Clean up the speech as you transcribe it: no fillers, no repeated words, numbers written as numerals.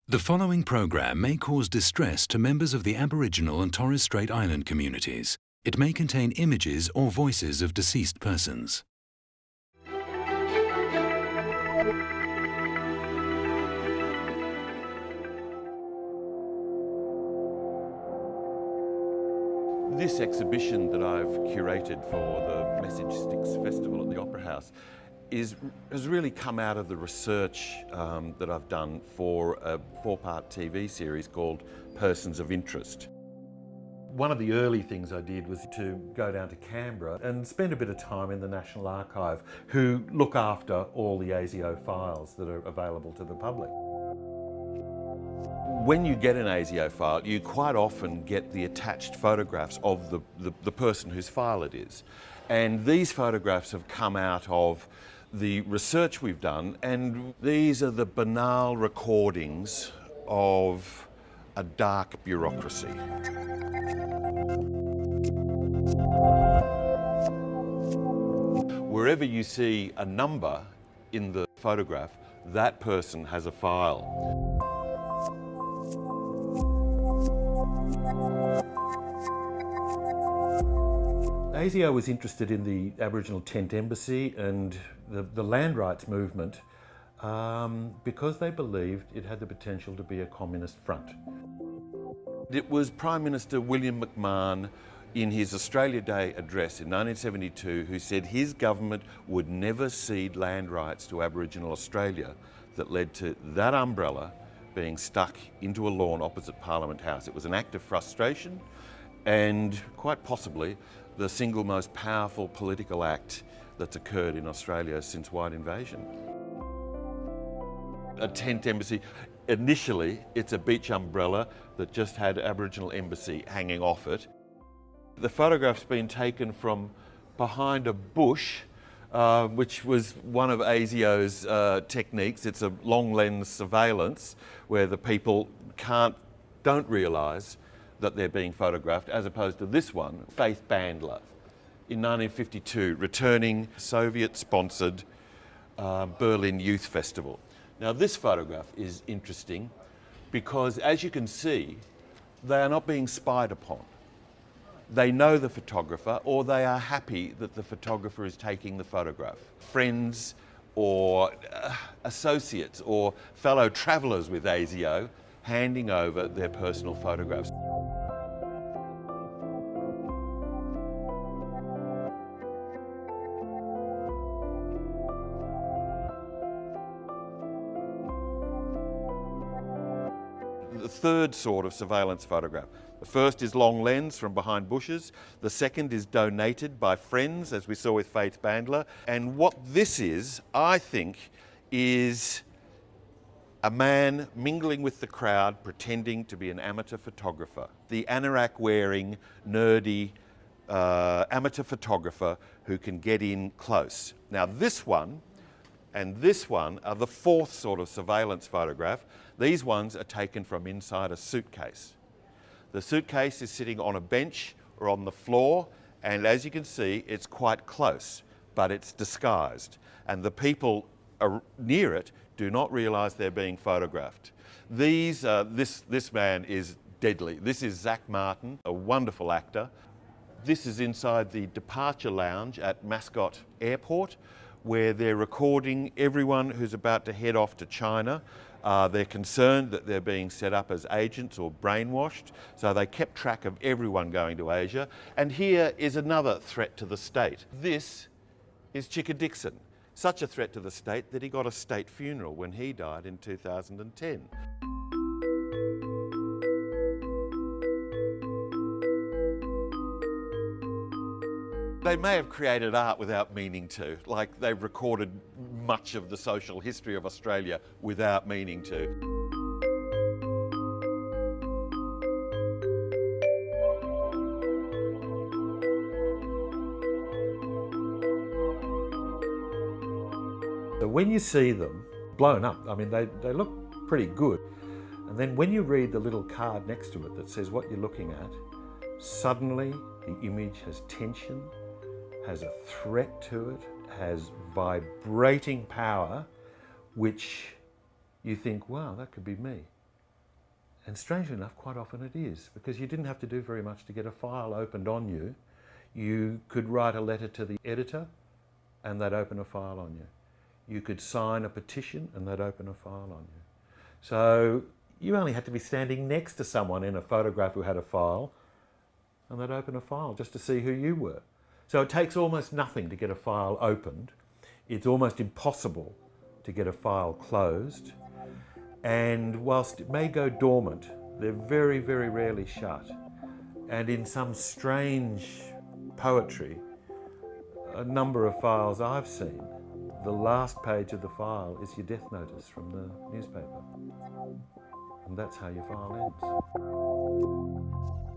The following program may cause distress to members of the Aboriginal and Torres Strait Island communities. It may contain images or voices of deceased persons. This exhibition that I've curated for the Message Sticks Festival at the Opera House has really come out of the research that I've done for a 4-part TV series called Persons of Interest. One of the early things I did was to go down to Canberra and spend a bit of time in the National Archive, who look after all the ASIO files that are available to the public. When you get an ASIO file, you quite often get the attached photographs of the person whose file it is. And these photographs have come out of the research we've done, and these are the banal recordings of a dark bureaucracy. Wherever you see a number in the photograph, that person has a file. ASIO was interested in the Aboriginal Tent Embassy and the land rights movement because they believed it had the potential to be a communist front. It was Prime Minister William McMahon in his Australia Day address in 1972 who said his government would never cede land rights to Aboriginal Australia that led to that umbrella being stuck into a lawn opposite Parliament House. It was an act of frustration and quite possibly the single most powerful political act that's occurred in Australia since white invasion. A tent embassy, initially it's a beach umbrella that just had Aboriginal embassy hanging off it. The photograph's been taken from behind a bush, which was one of ASIO's techniques. It's a long lens surveillance where the people don't realise that they're being photographed, as opposed to this one, Faith Bandler, in 1952, returning Soviet-sponsored Berlin Youth Festival. Now this photograph is interesting because, as you can see, they are not being spied upon. They know the photographer, or they are happy that the photographer is taking the photograph. Friends or associates or fellow travellers with ASIO handing over their personal photographs. The third sort of surveillance photograph. The first is long lens from behind bushes. The second is donated by friends, as we saw with Faith Bandler. And what this is, I think, is a man mingling with the crowd, pretending to be an amateur photographer. The anorak-wearing, nerdy amateur photographer who can get in close. Now this one and this one are the fourth sort of surveillance photograph. These ones are taken from inside a suitcase. The suitcase is sitting on a bench or on the floor, and as you can see, it's quite close, but it's disguised. And the people near it do not realise they're being photographed. This man is deadly. This is Zach Martin, a wonderful actor. This is inside the departure lounge at Mascot Airport, where they're recording everyone who's about to head off to China. They're concerned that they're being set up as agents or brainwashed, so they kept track of everyone going to Asia. And here is another threat to the state. This is Chicka Dixon, such a threat to the state that he got a state funeral when he died in 2010. They may have created art without meaning to, like they've recorded much of the social history of Australia without meaning to. So when you see them blown up, I mean, they look pretty good. And then when you read the little card next to it that says what you're looking at, suddenly the image has tension, has a threat to it, has vibrating power, which you think, wow, that could be me. And strangely enough, quite often it is, because you didn't have to do very much to get a file opened on you. You could write a letter to the editor and they'd open a file on you. You could sign a petition and they'd open a file on you. So you only had to be standing next to someone in a photograph who had a file and they'd open a file just to see who you were. So it takes almost nothing to get a file opened. It's almost impossible to get a file closed. And whilst it may go dormant, they're very, very rarely shut. And in some strange poetry, a number of files I've seen, the last page of the file is your death notice from the newspaper. And that's how your file ends.